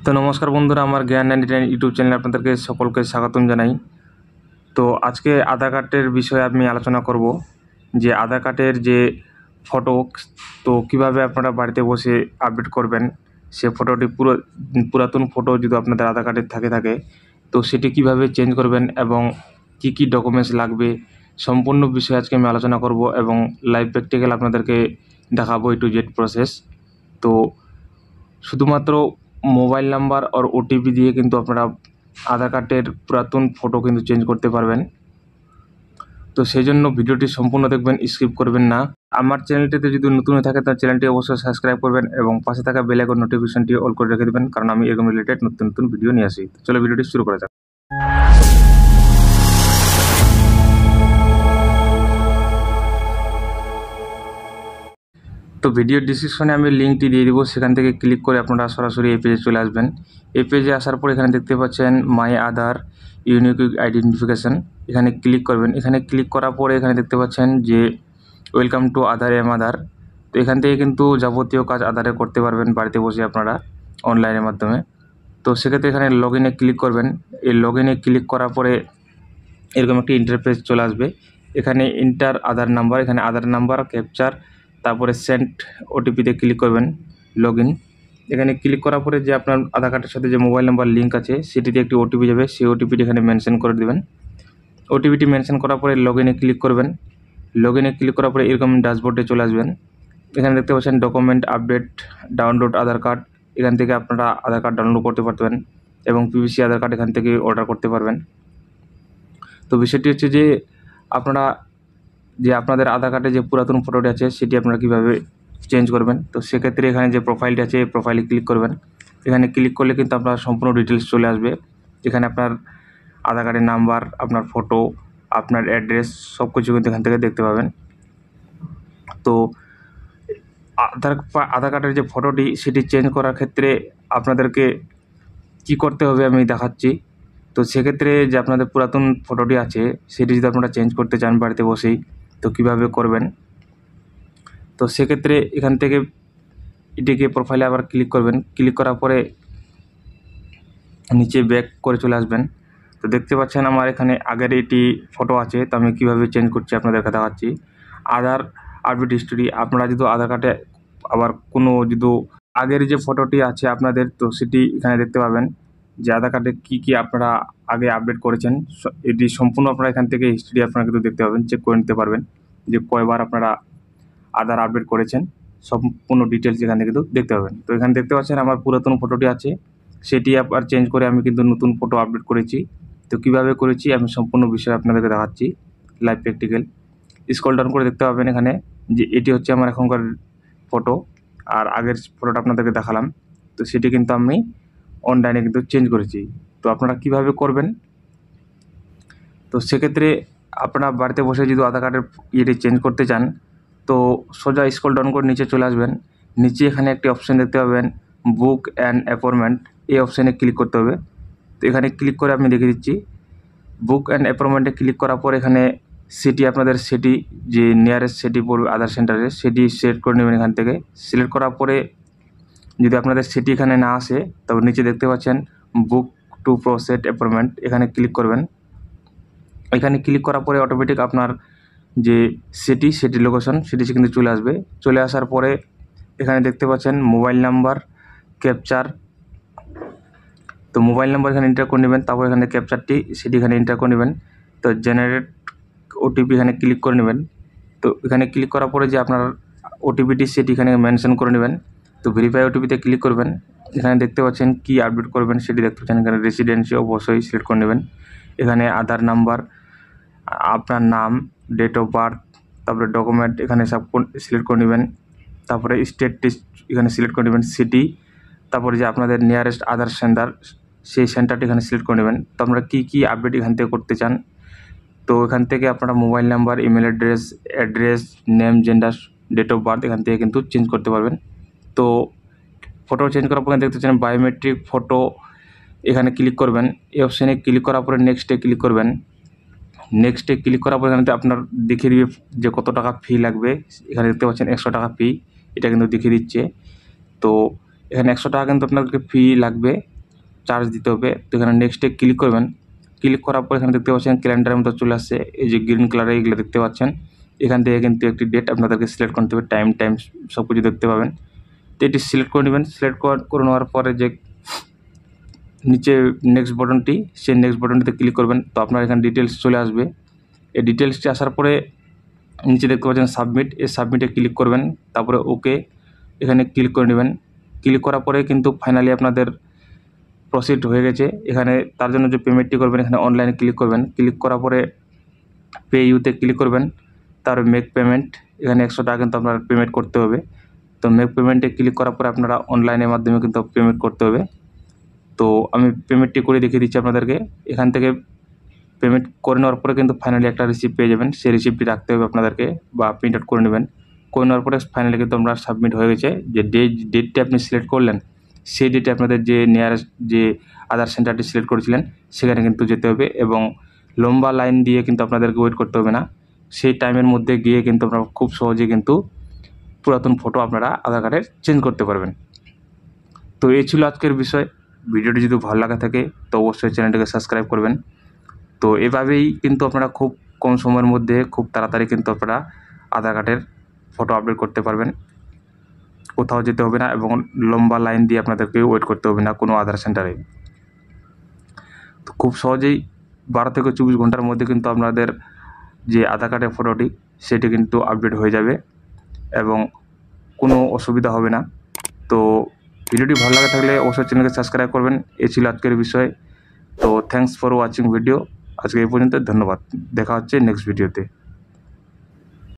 তো নমস্কার বন্ধুরা, আমার জ্ঞান 99 ইউটিউব চ্যানেলে আপনাদেরকে সকলকে স্বাগতম জানাই। তো আজকে আধার কার্ডের বিষয়ে আমি আলোচনা করব যে আধার কার্ডের যে ফটো, তো কিভাবে আপনারা বাড়িতে বসে আপডেট করবেন। সে ফটোটি পুরাতন ফটো যদি আপনাদের আধার কার্ডের থাকে তো সেটি কিভাবে চেঞ্জ করবেন এবং কি কি ডকুমেন্টস লাগবে, সম্পূর্ণ বিষয়ে আজকে আমি আলোচনা করব এবং লাইভ প্র্যাকটিক্যাল আপনাদেরকে দেখাবো A to Z প্রসেস। তো শুধুমাত্র মোবাইল নাম্বার আর ওটিপি দিয়ে কিন্তু আপনারা আধার কার্ডের পুরাতন ফটো কিন্তু চেঞ্জ করতে পারবেন। তো সেই জন্য ভিডিওটি সম্পূর্ণ দেখবেন, স্কিপ করবেন না। আমার চ্যানেলটিতে যদি নতুন হয়ে থাকে তার চ্যানেলটি অবশ্যই সাবস্ক্রাইব করবেন এবং পাশে থাকা বেল আইকন নোটিফিকেশনটি অল করে রেখে দেবেন, কারণ আমি এরকম রিলেটেড নতুন নতুন ভিডিও নিয়ে আসি। চলো ভিডিওটি শুরু করা যাক। তো ভিডিও ডিসক্রিপশনে আমি লিঙ্কটি দিয়ে দিব, সেখান থেকে ক্লিক করে আপনারা সরাসরি এই পেজে চলে আসবেন। এই পেজে আসার পর এখানে দেখতে পাচ্ছেন মাই আধার ইউনিক আইডেন্টিফিকেশান, এখানে ক্লিক করবেন। এখানে ক্লিক করার পরে এখানে দেখতে পাচ্ছেন যে ওয়েলকাম টু আধার আধার। তো এখান থেকে কিন্তু যাবতীয় কাজ আধারে করতে পারবেন বাড়িতে বসে আপনারা অনলাইনের মাধ্যমে। তো সেক্ষেত্রে এখানে লগ ইনে ক্লিক করবেন। এই লগ ইনে ক্লিক করার পরে এরকম একটি ইন্টারফেস চলে আসবে। এখানে ইন্টার আধার নাম্বার, এখানে আধার নাম্বার ক্যাপচার, তারপরে সেন্ড ওটিপিতে ক্লিক করবেন, লগ ইন। এখানে ক্লিক করার পরে যে আপনার আধার কার্ডের সাথে যে মোবাইল নাম্বার লিঙ্ক আছে সেটিতে একটি ওটিপি যাবে, সেই ওটিপিটি এখানে মেনশন করে দেবেন। ওটিপিটি মেনশন করার পরে লগ ইনে ক্লিক করবেন। লগ ইনে ক্লিক করার পরে এরকম ড্যাশবোর্ডে চলে আসবেন। এখানে দেখতে পাচ্ছেন ডকুমেন্ট আপডেট, ডাউনলোড আধার কার্ড, এখান থেকে আপনারা আধার কার্ড ডাউনলোড করতে পারবেন এবং পিভিসি আধার কার্ড এখান থেকে অর্ডার করতে পারবেন। তো বিষয়টি হচ্ছে যে আপনাদের আধার কার্ডে যে পুরাতন ফটোটি আছে সেটি আপনারা কীভাবে চেঞ্জ করবেন। তো সেক্ষেত্রে এখানে যে প্রোফাইলটি আছে এই প্রোফাইলে ক্লিক করবেন। এখানে ক্লিক করলে কিন্তু আপনার সম্পূর্ণ ডিটেলস চলে আসবে। এখানে আপনার আধার কার্ডের নাম্বার, আপনার ফটো, আপনার অ্যাড্রেস সব কিছু কিন্তু এখান থেকে দেখতে পাবেন। তো আধার কার্ডের যে ফটোটি সেটি চেঞ্জ করার ক্ষেত্রে আপনাদেরকে কি করতে হবে আমি দেখাচ্ছি। তো সেক্ষেত্রে যে আপনাদের পুরাতন ফটোটি আছে সেটি যদি আপনারা চেঞ্জ করতে চান বাড়িতে বসেই, তো কিভাবে করবেন। তো সেক্ষেত্রে এখান থেকে এটিকে প্রোফাইলে আবার ক্লিক করবেন। ক্লিক করার পরে নিচে ব্যাক করে চলে আসবেন। তো দেখতে পাচ্ছেন আমার এখানে আগের এটি ফটো আছে, তো আমি কীভাবে চেঞ্জ করছি আপনাদেরকে দেখাচ্ছি। আধার আপডেট হিস্টোরি, আপনারা যদি আধার কার্ডে আবার কোনো যদি আগের যে ফটোটি আছে আপনাদের, তো সেটি এখানে দেখতে পাবেন যে আধার কার্ডে কী আপনারা আগে আপডেট করেছেন। এটি সম্পূর্ণ আপনারা এখান থেকে হিস্ট্রি আপনারা কিন্তু দেখতে পাবেন, চেক করে নিতে পারবেন যে কয়বার আপনারা আধার আপডেট করেছেন, সম্পূর্ণ ডিটেলস এখান থেকে কিন্তু দেখতে পাবেন। তো এখানে দেখতে পাচ্ছেন আমার পুরাতন ফটোটি আছে, সেটি আবার চেঞ্জ করে আমি কিন্তু নতুন ফটো আপডেট করেছি। তো কীভাবে করেছি আমি সম্পূর্ণ বিষয় আপনাদেরকে দেখাচ্ছি লাইভ প্র্যাকটিক্যাল। স্ক্রল ডাউন করে দেখতে পাবেন এখানে যে এটি হচ্ছে আমার এখনকার ফটো, আর আগের ফটোটা আপনাদেরকে দেখালাম। তো সেটি কিন্তু আমি অনলাইনে কিন্তু চেঞ্জ করেছি। তো আপনারা কিভাবে করবেন, তো সেক্ষেত্রে আপনারা বাড়িতে বসে যদি আধার কার্ডের ইয়েটি চেঞ্জ করতে চান, তো সোজা স্ক্রল ডাউন করে নিচে চলে আসবেন। নিচে এখানে একটি অপশান দেখতে পাবেন বুক অ্যান্ড অ্যাপয়েন্টমেন্ট, এই অপশানে ক্লিক করতে হবে। তো এখানে ক্লিক করে আমি দেখে দিচ্ছি। বুক অ্যান্ড অ্যাপয়েন্টমেন্টে ক্লিক করার পর এখানে সিটি, আপনাদের সিটি যে নিয়ারেস্ট সিটি পড়বে আধার সেন্টারে সেটি সিলেক্ট করে নেবেন। এখান থেকে সিলেক্ট করার পরে যদি আপনাদের সিটি এখানে না আসে, তবে নিচে দেখতে পাচ্ছেন বুক টু প্রসেট অ্যাপয়েন্টমেন্ট, এখানে ক্লিক করবেন। এখানে ক্লিক করার পরে অটোমেটিক আপনার যে সেটি লোকেশন সেটি কিন্তু চলে আসবে। চলে আসার পরে এখানে দেখতে পাচ্ছেন মোবাইল নাম্বার ক্যাপচার, তো মোবাইল নাম্বার এখানে এন্টার করে নেবেন। তারপর এখানে ক্যাপচারটি সেটি এখানে এন্টার করে নেবেন। তো জেনারেট ওটিপি এখানে ক্লিক করে নেবেন। তো এখানে ক্লিক করার পরে যে আপনার ওটিপিটি সেটি এখানে মেনশন করে নেবেন। তো ভেরিফাই ওটিপিতে ক্লিক করবেন। এখানে দেখতে পাচ্ছেন কি আপডেট করবেন সেটি দেখতে পাচ্ছেন। এখানে রেসিডেন্সি অবশ্যই সিলেক্ট করে নেবেন। এখানে আধার নাম্বার, আপনার নাম, ডেট অফ বার্থ, তারপরে ডকুমেন্ট এখানে সব সিলেক্ট করে নেবেন। তারপরে স্টেট এখানে সিলেক্ট করে নেবেন, সিটি, তারপরে যে আপনাদের নিয়ারেস্ট আধার সেন্টার সেই সেন্টারটি এখানে সিলেক্ট করে নেবেন। তো আপনারা কী আপডেট এখান থেকে করতে চান, তো এখান থেকে আপনারা mobile number, email address, name, gender, date of birth এখান থেকে কিন্তু চেঞ্জ করতে পারবেন। তো ফটো চেঞ্জ করার পরে দেখতে চান বায়োমেট্রিক ফটো, এখানে ক্লিক করবেন। এই অপশানে ক্লিক করার পরে নেক্সটে ক্লিক করবেন। নেক্সটে ক্লিক করার পরে এখানে আপনার দেখিয়ে দিবে যে কত টাকা ফি লাগবে। এখানে দেখতে পাচ্ছেন 100 টাকা ফি, এটা কিন্তু দেখিয়ে দিচ্ছে। তো এখানে 100 টাকা কিন্তু আপনাদেরকে ফি লাগবে। চার্জ দিতে হবে। তো এখানে নেক্সটে ক্লিক করবেন। ক্লিক করার পর এখানে দেখতে পাচ্ছেন ক্যালেন্ডারের মতো চলে আসছে, এই যে গ্রিন কালারে এগুলো দেখতে পাচ্ছেন। এখান থেকে কিন্তু একটি ডেট আপনাদেরকে সিলেক্ট করতে হবে, টাইম সব কিছু দেখতে পাবেন। তো এটি সিলেক্ট করে নেবেন। সিলেক্ট করে নেওয়ার পরে যে নিচে নেক্সট বাটনটি, সেই নেক্সট বাটনটিতে ক্লিক করবেন। তো আপনার এখানে ডিটেলস চলে আসবে। এই ডিটেলসটি আসার পরে নিচে দেখতে পাচ্ছেন সাবমিট, এই সাবমিটে ক্লিক করবেন। তারপরে ওকে এখানে ক্লিক করে নেবেন। ক্লিক করার পরে কিন্তু ফাইনালি আপনাদের প্রসিড হয়ে গেছে। এখানে তার জন্য যে পেমেন্টটি করবেন, এখানে অনলাইনে ক্লিক করবেন। ক্লিক করার পরে পে ইউতে ক্লিক করবেন, তারপরে মেক পেমেন্ট, এখানে 100 টাকা কিন্তু আপনার পেমেন্ট করতে হবে। তো মেক পেমেন্টে ক্লিক করার পরে আপনারা অনলাইনের মাধ্যমে কিন্তু পেমেন্ট করতে হবে। তো আমি পেমেন্টটি করে দেখিয়ে দিচ্ছি আপনাদেরকে। এখান থেকে পেমেন্ট করে নেওয়ার পরে কিন্তু ফাইনালি একটা রিসিপ্ট পেয়ে যাবেন। সেই রিসিপ্টটি রাখতে হবে আপনাদেরকে বা প্রিন্ট আউট করে নেবেন। করে নেওয়ার পরে ফাইনালি কিন্তু আপনার সাবমিট হয়ে গেছে। যে ডেটটি আপনি সিলেক্ট করলেন, সেই ডেটে আপনাদের যে নিয়ারেস্ট যে আধার সেন্টারটি সিলেক্ট করেছিলেন সেখানে কিন্তু যেতে হবে, এবং লম্বা লাইন দিয়ে কিন্তু আপনাদেরকে ওয়েট করতে হবে না। সেই টাইমের মধ্যে গিয়ে কিন্তু আপনারা খুব সহজে কিন্তু পুরাতন ফটো আপনারা আধার কার্ডের চেঞ্জ করতে পারবেন। তো এই ছিল আজকের বিষয়। ভিডিওটি যদি ভালো লাগা থাকে তো অবশ্যই চ্যানেলটিকে সাবস্ক্রাইব করবেন। তো এভাবেই কিন্তু আপনারা খুব কম সময়ের মধ্যে খুব তাড়াতাড়ি কিন্তু আপনারা আধার কার্ডের ফটো আপডেট করতে পারবেন। কোথাও যেতে হবে না এবং লম্বা লাইন দিয়ে আপনাদেরকে ওয়েট করতে হবে না কোনো আধার সেন্টারে। তো খুব সহজেই 12 থেকে 24 ঘন্টার মধ্যে কিন্তু আপনাদের যে আধার কার্ডের ফটোটি সেটি কিন্তু আপডেট হয়ে যাবে এবং কোনো অসুবিধা হবে না। তো ভিডিওটি ভালো লাগে থাকলে অবশ্যই চ্যানেলকে সাবস্ক্রাইব করবেন। এই ছিল আজকের বিষয়। তো থ্যাঙ্কস ফর ওয়াচিং ভিডিও। আজকে এই পর্যন্ত, ধন্যবাদ। দেখা হচ্ছে নেক্সট ভিডিওতে।